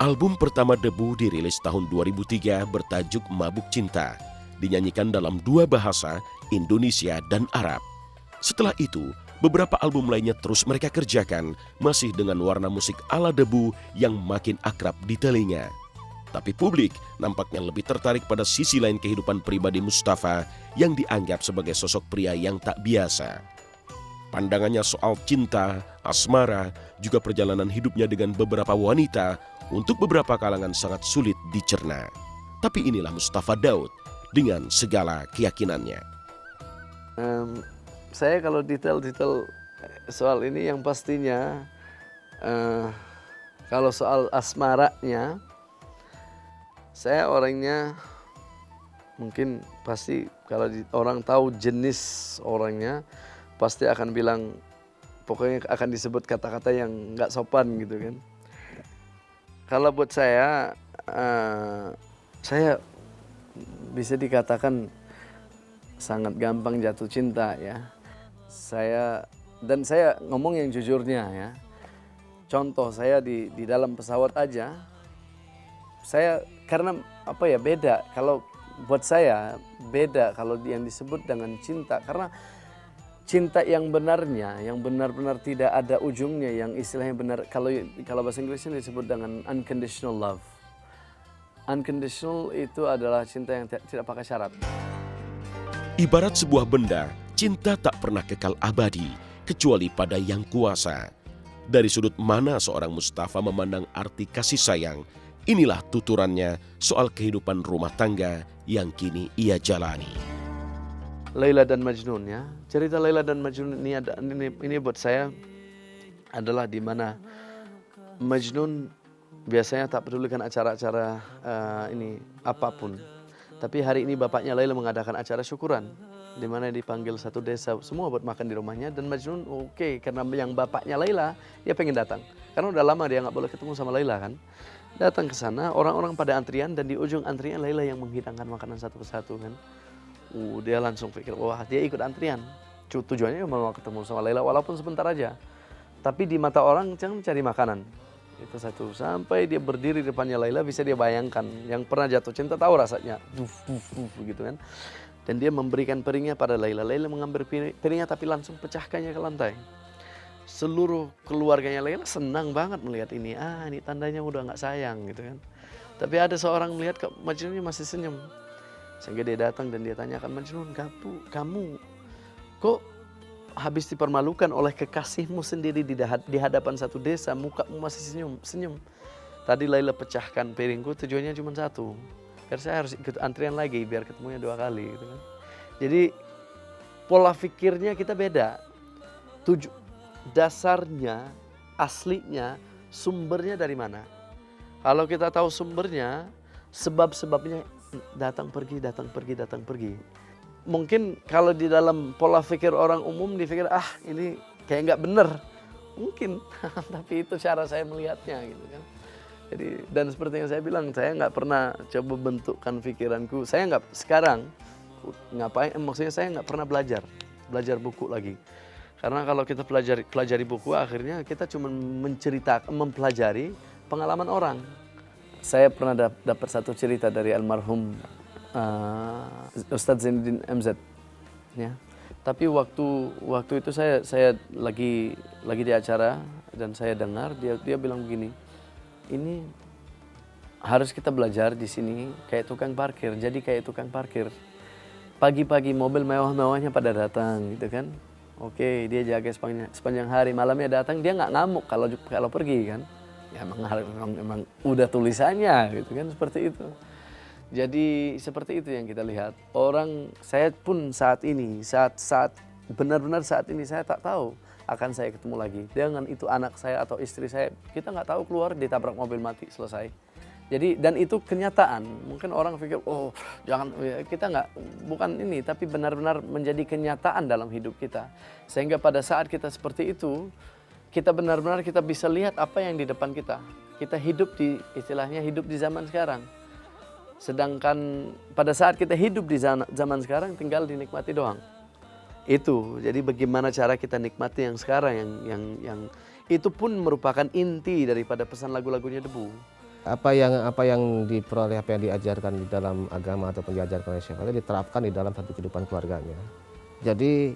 Album pertama Debu dirilis tahun 2003 bertajuk Mabuk Cinta, dinyanyikan dalam dua bahasa, Indonesia dan Arab. Setelah itu, beberapa album lainnya terus mereka kerjakan, masih dengan warna musik ala Debu yang makin akrab di telinga. Tapi publik nampaknya lebih tertarik pada sisi lain kehidupan pribadi Mustafa yang dianggap sebagai sosok pria yang tak biasa. Pandangannya soal cinta, asmara, juga perjalanan hidupnya dengan beberapa wanita untuk beberapa kalangan sangat sulit dicerna. Tapi inilah Mustafa Daud dengan segala keyakinannya. Saya kalau detail-detail soal ini yang pastinya kalau soal asmaranya, saya orangnya mungkin pasti kalau orang tahu jenis orangnya pasti akan bilang pokoknya akan disebut kata-kata yang nggak sopan gitu kan. Kalau buat saya bisa dikatakan sangat gampang jatuh cinta ya. Saya ngomong yang jujurnya ya. Contoh saya di dalam pesawat aja, saya karena apa ya beda. Kalau buat saya beda kalau yang disebut dengan cinta, karena cinta yang benarnya, yang benar-benar tidak ada ujungnya, yang istilahnya benar, kalau bahasa Inggrisnya disebut dengan unconditional love. Unconditional itu adalah cinta yang tidak pakai syarat. Ibarat sebuah benda, cinta tak pernah kekal abadi, kecuali pada yang kuasa. Dari sudut mana seorang Mustafa memandang arti kasih sayang, inilah tuturannya soal kehidupan rumah tangga yang kini ia jalani. Laila dan Majnun ya. Cerita Laila dan Majnun ini buat saya adalah di mana Majnun biasanya tak pedulikan acara-acara ini apapun. Tapi hari ini bapaknya Laila mengadakan acara syukuran di mana dipanggil satu desa semua buat makan di rumahnya, dan Majnun oke, karena yang bapaknya Laila dia pengen datang. Karena udah lama dia nggak boleh ketemu sama Laila kan. Datang ke sana, orang-orang pada antrian, dan di ujung antrian Laila yang menghidangkan makanan satu persatu kan. Dia langsung pikir, wah dia ikut antrian. Tujuannya mau ketemu sama Laila walaupun sebentar aja. Tapi di mata orang jangan mencari makanan. Itu satu. Sampai dia berdiri di depannya Laila, bisa dia bayangkan. Yang pernah jatuh cinta tahu rasanya. Gitu kan. Dan dia memberikan piringnya pada Laila. Laila mengambil piringnya tapi langsung pecahkannya ke lantai. Seluruh keluarganya Laila senang banget melihat ini. Ini tandanya udah gak sayang gitu kan. Tapi ada seorang melihat kok Majnunnya masih senyum. Sehingga dia datang dan dia tanyakan, Majnun, kamu kok habis dipermalukan oleh kekasihmu sendiri di hadapan satu desa, mukamu masih senyum. Tadi Laila pecahkan piringku, tujuannya cuma satu, biar saya harus ikut antrian lagi, biar ketemunya 2 kali. Gitu kan. Jadi pola pikirnya kita beda. Dasarnya, aslinya, sumbernya dari mana? Kalau kita tahu sumbernya, sebab-sebabnya datang pergi. Mungkin kalau di dalam pola pikir orang umum dipikir ini kayak nggak bener, mungkin. Tapi itu cara saya melihatnya gitu kan. Jadi dan seperti yang saya bilang, saya nggak pernah coba bentukkan pikiranku. Saya nggak sekarang ngapain? Maksudnya saya nggak pernah belajar buku lagi. Karena kalau kita pelajari buku, akhirnya kita cuma mempelajari pengalaman orang. Saya pernah dapat satu cerita dari almarhum Ustadz Zainuddin MZ, ya. Tapi waktu itu saya lagi di acara dan saya dengar dia bilang begini, ini harus kita belajar di sini kayak tukang parkir. Jadi kayak tukang parkir, pagi-pagi mobil mewah-mewahnya pada datang, gitu kan. Oke, dia jaga sepanjang hari, malamnya datang dia nggak ngamuk kalau pergi kan. Ya emang udah tulisannya gitu kan, seperti itu. Jadi seperti itu yang kita lihat. Saya pun saat ini, saat benar-benar saat ini saya tak tahu akan saya ketemu lagi. Dengan itu anak saya atau istri saya, kita nggak tahu keluar ditabrak mobil mati, selesai. Jadi dan itu kenyataan. Mungkin orang pikir, jangan, kita nggak, bukan ini, tapi benar-benar menjadi kenyataan dalam hidup kita. Sehingga pada saat kita seperti itu, kita benar-benar kita bisa lihat apa yang di depan kita. Kita hidup istilahnya hidup di zaman sekarang. Sedangkan pada saat kita hidup di zaman sekarang tinggal dinikmati doang. Itu, jadi bagaimana cara kita nikmati yang sekarang yang itu pun merupakan inti daripada pesan lagu-lagunya Debu. apa yang diperoleh, apa yang diajarkan di dalam agama ataupun diajarkan oleh Syekh Khalil diterapkan di dalam satu kehidupan keluarganya. Jadi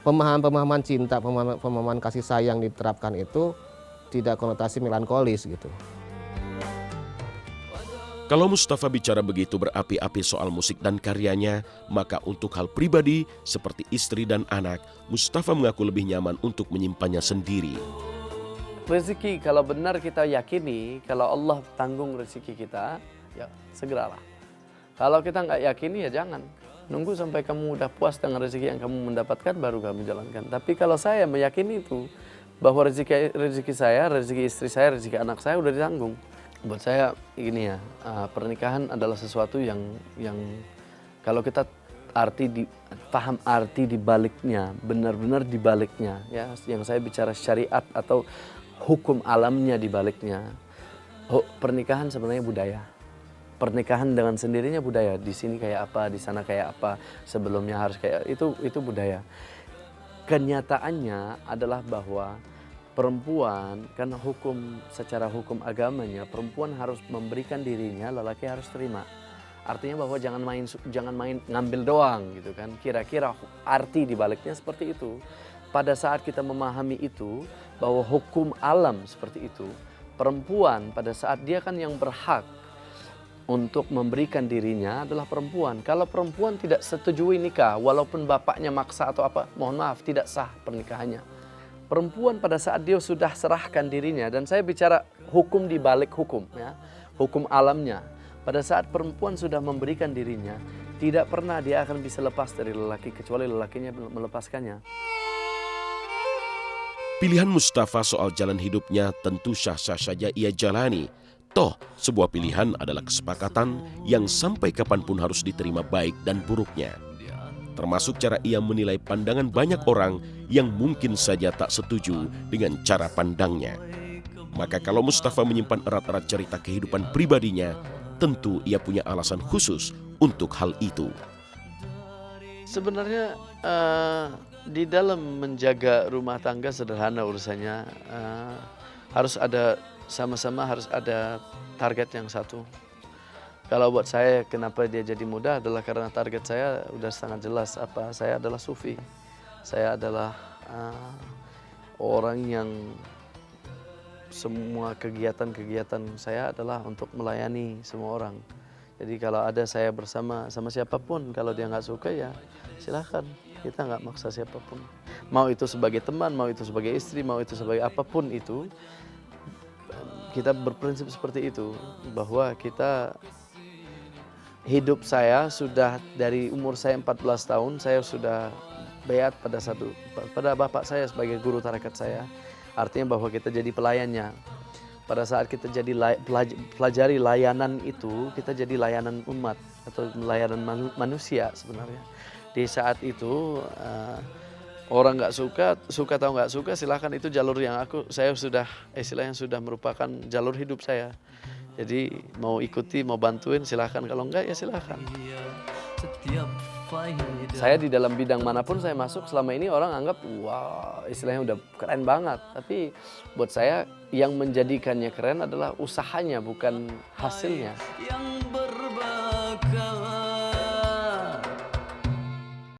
pemahaman cinta, pemahaman kasih sayang diterapkan itu tidak konotasi melankolis gitu. Kalau Mustafa bicara begitu berapi-api soal musik dan karyanya, maka untuk hal pribadi seperti istri dan anak, Mustafa mengaku lebih nyaman untuk menyimpannya sendiri. Rezeki kalau benar kita yakini, kalau Allah tanggung rezeki kita, ya segeralah. Kalau kita nggak yakini ya jangan. Nunggu sampai kamu udah puas dengan rezeki yang kamu mendapatkan baru kamu jalankan. Tapi kalau saya meyakini itu, bahwa rezeki saya, rezeki istri saya, rezeki anak saya udah ditanggung. Buat saya ini ya, pernikahan adalah sesuatu yang kalau kita paham arti di baliknya, benar-benar di baliknya, ya, yang saya bicara syariat atau hukum alamnya di baliknya. Pernikahan sebenarnya budaya. Pernikahan dengan sendirinya budaya. Di sini kayak apa, di sana kayak apa, sebelumnya harus kayak itu budaya. Kenyataannya adalah bahwa perempuan, kan secara hukum agamanya, perempuan harus memberikan dirinya, lelaki harus terima. Artinya bahwa jangan main ngambil doang gitu kan. Kira-kira arti di baliknya seperti itu. Pada saat kita memahami itu, bahwa hukum alam seperti itu, perempuan pada saat dia kan yang berhak untuk memberikan dirinya adalah perempuan. Kalau perempuan tidak setujui nikah, walaupun bapaknya maksa atau apa, mohon maaf, tidak sah pernikahannya. Perempuan pada saat dia sudah serahkan dirinya, dan saya bicara hukum di balik hukum, ya, hukum alamnya. Pada saat perempuan sudah memberikan dirinya, tidak pernah dia akan bisa lepas dari lelaki, kecuali lelakinya melepaskannya. Pilihan Mustafa soal jalan hidupnya tentu sah-sah saja ia jalani. Toh, sebuah pilihan adalah kesepakatan yang sampai kapanpun harus diterima baik dan buruknya. Termasuk cara ia menilai pandangan banyak orang yang mungkin saja tak setuju dengan cara pandangnya. Maka kalau Mustafa menyimpan erat-erat cerita kehidupan pribadinya, tentu ia punya alasan khusus untuk hal itu. Sebenarnya di dalam menjaga rumah tangga sederhana urusannya, harus ada sama-sama harus ada target yang satu. Kalau buat saya kenapa dia jadi mudah adalah karena target saya udah sangat jelas, saya adalah sufi. Saya adalah orang yang semua kegiatan-kegiatan saya adalah untuk melayani semua orang. Jadi kalau ada saya bersama siapapun, kalau dia nggak suka ya silakan. Kita nggak maksa siapapun. Mau itu sebagai teman, mau itu sebagai istri, mau itu sebagai apapun itu. Kita berprinsip seperti itu, bahwa kita hidup saya sudah dari umur saya 14 tahun, saya sudah bayat pada bapak saya sebagai guru tarekat saya. Artinya bahwa kita jadi pelayannya. Pada saat kita jadi pelajari layanan itu, kita jadi layanan umat atau layanan manusia sebenarnya. Di saat itu orang nggak suka atau nggak suka, silahkan, itu jalur yang saya sudah istilahnya sudah merupakan jalur hidup saya. Jadi mau ikuti, mau bantuin silahkan, kalau enggak ya silahkan. Saya di dalam bidang manapun saya masuk, selama ini orang anggap wah istilahnya udah keren banget. Tapi buat saya yang menjadikannya keren adalah usahanya, bukan hasilnya.